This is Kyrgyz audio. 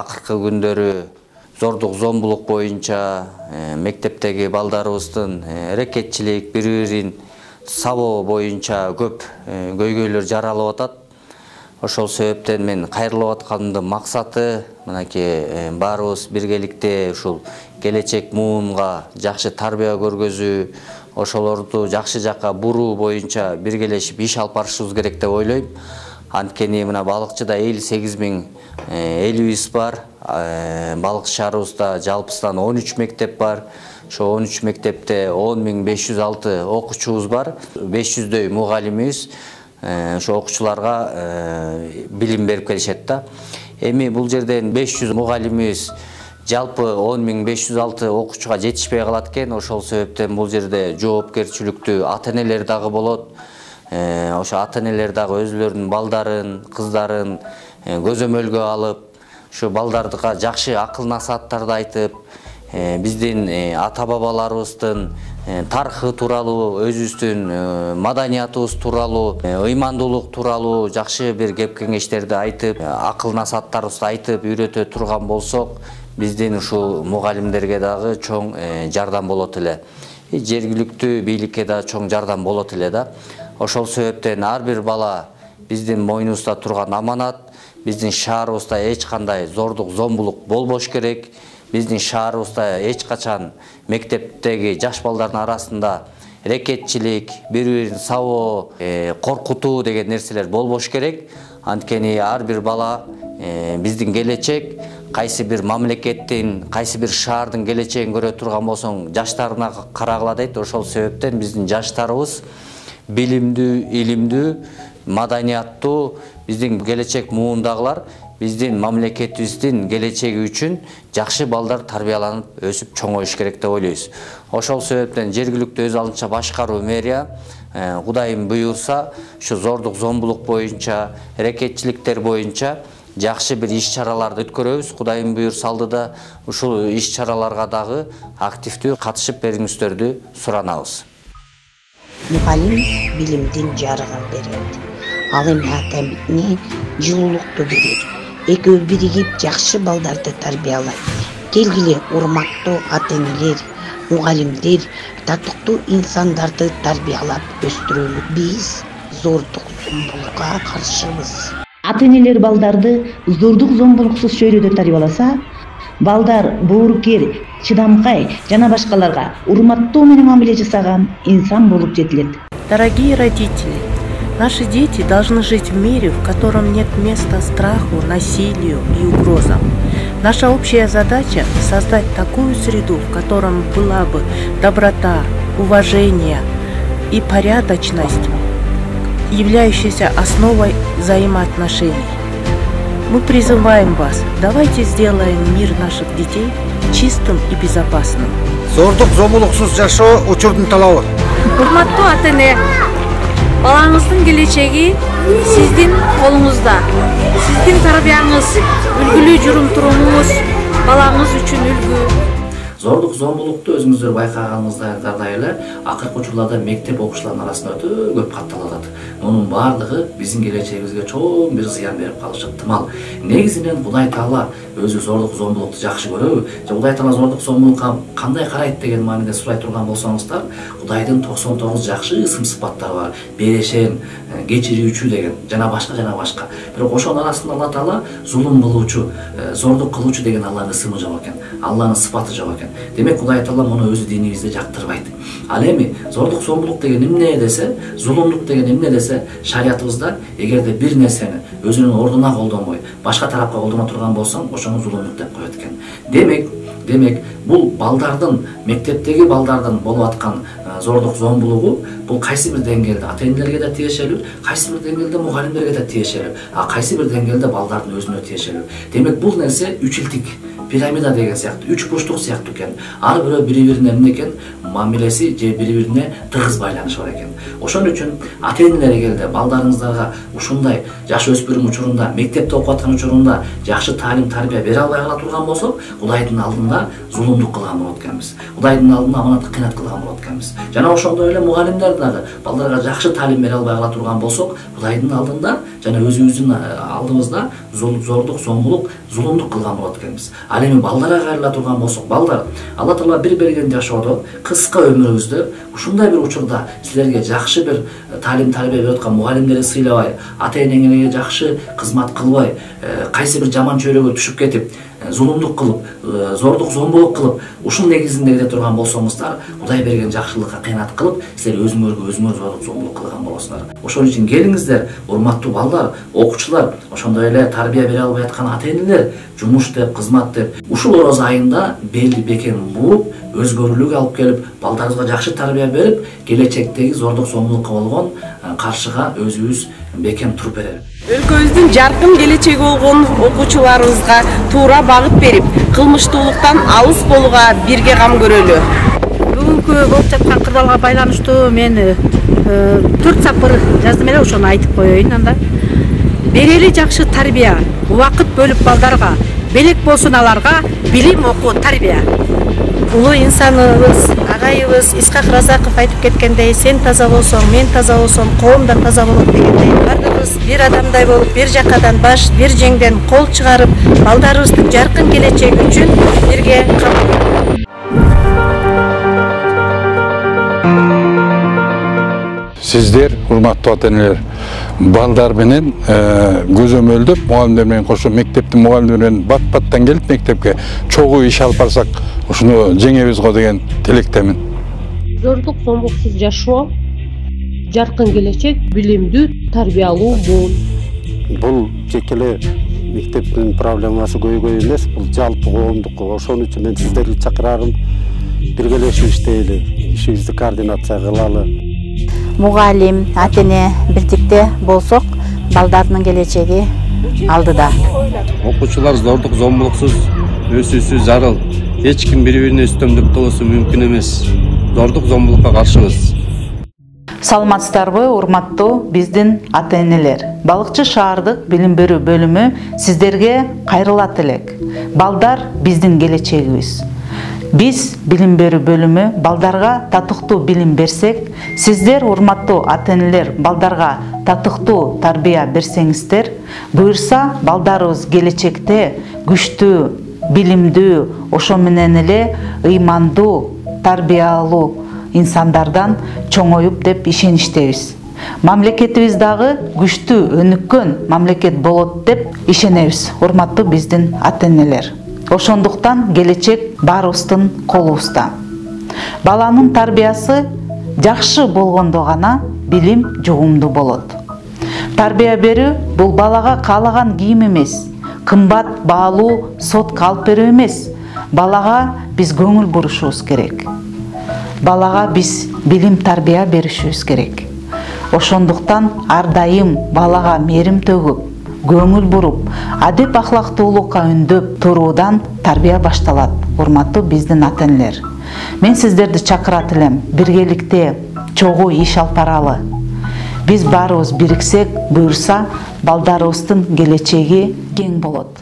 акыркы күндөрү зордук зомбулук боюнча мектептеги балдарыбыздын аракетчилик, бири-бирин сабоо боюнча көп көйгөйлөр жаралып атат. Ошол себептен мен кайрылып аткандын максаты мынакей баарыбыз биргеликте ушул келечек муунга жакшы тарбия көргөзүү, ошолорду жакшы жакка буруу боюнча биргелешип иш алып барышыбыз керек деп ойлойм. Анткени мына балыкчыда 58 000 элибиз бар. Балык шаарыбызда жалпысынан 13 мектеп бар. Ошо 13 мектепте 10 506 окуучубуз бар. 500дөй мугалимибиз ошо окуучуларга билим берип келишет да. Эми бул жерден 500 мугалимибиз жалпы 10 506 окуучуга жетишпей калат экен. Ошол себептен бул жерде жоопкерчиликтүү ата-энелер дагы болот. Ошо ата-энелер дагы өзүлөрүнүн балдарын, кыздарын көзөмөлгө алып, ушу балдардыга жакшы акыл насааттарды айтып, биздин ата-бабаларыбыздын тарыхы тууралуу, өзүбүздүн маданиятыбыз тууралуу, ыймандуулук тууралуу жакшы бир кеп-кеңештерди айтып, акыл насааттарыбызды айтып үйрөтө турган болсок, биздин ушул мугалимдерге дагы чоң жардам болот эле. Жергиликтүү бийликке да чоң жардам болот эле да. Ошол себептен ар бир бала биздин мойнубузда турган аманат. Биздин шаарыбызда эч кандай зордук, зомбулук болбош керек. Биздин шаарыбызда эч качан мектептеги жаш балдардын арасында рекетчилик, бири-бирин сабоо, коркутуу деген нерселер болбош керек. Анткени ар бир бала биздин келечек, кайсы бир мамлекеттин, кайсы бир шаардын келечегин көрө турган болсоң, жаштарына карагыла дейт. Ошол себептен биздин жаштарыбыз билимдүү, илимдүү, маданияттуу, биздин келечек муундагылар биздин мамлекетибиздин келечеги үчүн жакшы балдар тарбияланып өсүп чоңоюш керек деп ойлойбуз. Ошол себептен жергиликтүү өз алдынча башкаруу мэрия Кудайым буйрса, ушу зордук, зомбулук боюнча, аракетчиликтер боюнча жакшы бир иш-чараларды өткөрөбүз. Кудайым буйрса алдыда ушул иш-чараларга дагы активдүү катышып бериңиздерди суранабыз. Мугалим билимдин жарыгын берет. Ал эми ата-энеге жылуулукту берет. Экөө биригип жакшы балдарды тарбиялайт. Келгиле, урматтуу ата-энелер, мугалимдер, татыктуу инсандарды тарбиялап өстүрөлү. Биз зордук, зомбулукка каршыбыз. Ата-энелер балдарды зордук, зомбулуксуз чөйрөдө тарбияласа, балдар боорукер, чыдамкай жана башкаларга урматтуу менен мамиле жасаган инсан болуп жетилет. Дорогие родители, наши дети должны жить в мире, в котором нет места страху, насилию и угрозам. Наша общая задача – создать такую среду, в котором была бы доброта, уважение и порядочность, являющаяся основой взаимоотношений. Мы призываем вас, давайте сделаем мир наших детей чистым и безопасным. Зордук, зомбулуксуз жашоо учурдун талабы. Урматтуу ата-эне, балаңыздын келечеги сиздин колуңузда. Сиздин тарбияңыз, үлгүлүү журум-турумуңуз балаңыз үчүн үлгү. Зордук, зомбулукту өзүңүздөр байкаганыңыздардай эле акыркы учурларда мектеп окуучуларынын арасында өтө көп катталып атат. Мунун баардыгы биздин келечегибизге чоң бир зыян берип калышы ыктымал. Негизинен Кудай Таала өзү зордук, зомбулукту жакшы көрөбү? Же Кудай Таала зордук, зомбулукка кандай карайт деген мааниде сурай турган болсоңуздар, Кудайдын 99 жакшы ысым-сыпаттары бар. Берешен, кечирүүчү деген, жана башка. Бирок ошонун арасында Алла Таала зулум кылуучу, зордук кылуучу деген Алланын ысымы жок экен. Алланын сыпаты жок экен. Демек Кудай Таала муну өзү динибизде жактырбайт. Ал эми зордук, зомбулук деген эмне десе, зулумдук деген эмне десе, шариятыбызда эгерде бир нерсени өзүнүн ордуна колдонбой, башка тарапка колдоно турган болсоң, ошону зулумдук деп коет экен. Демек, бул балдардын, мектептеги балдардын болуп аткан зордук, зомбулугу бул кайсы бир деңгээлде ата-энелерге да тиешелүү, кайсы бир деңгээлде мугалимдерге да тиешелүү, кайсы бир деңгээлде балдардын өзүнө тиешелүү. Демек бул нерсе үч илтик пирамида деген сыяктуу, үч бурчтук сыяктуу экен. Ар бирөө бири-бирине эмне экен, мамилеси же бири-бирине тыгыз байланышы бар экен. Ошон үчүн ата-энелер эгерде балдарыңыздарга ушундай жаш өспүрүм учурунда, мектепте окуп аткан учурунда жакшы таалим тарбия бере албай кала турган болсок, Кудайдын алдында зулумдук кылган болот экенбиз. Кудайдын алдында аманаттык кыйнат кылган болот экенбиз. Жана ошондой эле мугалимдер дагы балдарга жакшы таалим бере албай кала турган болсок, Кудайдын алдында жана өзүбүздүн алдыбызда зордук, зомбулук, зулумдук кылган болот экенбиз. Ал эми балдарга кайрыла турган болсок, балдар, Алла Таала бир берген жашоодо, кыска өмүрүңүздө ушундай бир учурда силерге жакшы бир таалим тарбия берип аткан мугалимдерди сыйлабай, ата-энеңерге жакшы кызмат кылбай, кайсы бир жаман чөйрөгө түшүп кетип, зулумдук кылып, зордук, зомбулук кылып, ушун негизинде кете турган болсоңуздар, Кудай берген жакшылыкка кыйнат кылып, силер өзүңөргө зордук, зомбулук кылган болосуңар. Ошон үчүн келиңиздер, урматтуу балдар, окуучулар, ошондой эле тарбия бере албай аткан ата-энелер, жумуш деп, кызмат деп, ушул ороз айында белди бекен бууп, өзгөрүүлүк алып келип, балдарыбызга жакшы тарбия берип, келечектеги зордук, зомбулукка болгон каршыга өзүбүз бекен туруп берели. Өлкөбүздүн жаркын келечеги болгон окуучуларыбызга туура багыт берип, кылмыштуулуктан алыс болууга бирге кам көрөлү. Бүгүнкү болуп жаткан кырдаалга байланыштуу мен 4 сапыр жаздым эле, ошону айтып коеюн анда. Берели жакшы тарбия, убакыт бөлүп балдарга, белек болсун аларга билим, окуу, тарбия. Улуу инсаныбыз, агайыбыз Исхак Разаков айтып кеткендей, сен таза болсоң, мен таза болсом, коом да таза болот дегендей. Бардыгыбыз бир адамдай болуп, бир жакадан баш, бир жеңден кол чыгарып, балдарыбыздын жаркын келечеги үчүн бирге кам. Сиздер, урматтуу ата-энелер, балдар менен көзөмөлдөп, мугалимдер менен кошо мектептин мугалимдери менен бат-баттан келип мектепке чогуу иш алып барсак, ушуну жеңебиз го деген тилектемин. Зордук, зомбулуксуз жашоо, жаркын келечек, билимдүү, тарбиялуу муун. Бул жекеле мектептин проблемасы көйгөй эмес, бул жалпы коомдук. Ошон үчүн мен сиздерди чакырарым, биргелешип иштейли, ишибизди координация кылалы. Мугалим, ата-эне бирдикте болсок, балдардын келечеги алдыда. Окуучулар зордук, зомбулуксуз өсүүсү зарыл. Эч ким бири-бирине үстөмдүк кылуусу мүмкүн эмес. Зордук, зомбулукка каршыбыз. Саламатсыздарбы, урматтуу биздин ата-энелер. Балыкчы шаардык билим берүү бөлүмү сиздерге кайрылат элек. Балдар биздин келечегибиз. Биз билим берүү бөлүмү балдарга татыктуу билим берсек, сиздер, урматтуу ата-энелер, балдарга татыктуу тарбия берсеңиздер, буюрса балдарыбыз келечекте күчтүү, билимдүү, ошо менен эле ыймандуу, тарбиялуу инсандардан чоңоюп деп ишеништебиз. Мамлекетибиз дагы күчтүү, өнүккөн мамлекет болот деп ишенебиз, урматтуу биздин ата-энелер. Ошондуктан келечек баарыбыздын колубузда. Баланын тарбиясы жакшы болгондо гана билим жугумдуу болот. Тарбия берүү бул балага каалаган кийим эмес, кымбат баалуу сотка алып берүү эмес. Балага биз көңүл бурушубуз керек. Балага биз билим тарбия беришибиз керек. Ошондуктан ар дайым балага мээрим төгүп, көңүл буруп, адеп ахлактуулукка үндөп туруудан тарбия башталат, урматтуу биздин ата-энелер. Мен сиздерди чакырат элем, биргеликте чогуу иш алып баралы. Биз баарыбыз бириксек, буюрса, балдарыбыздын келечеги кең болот.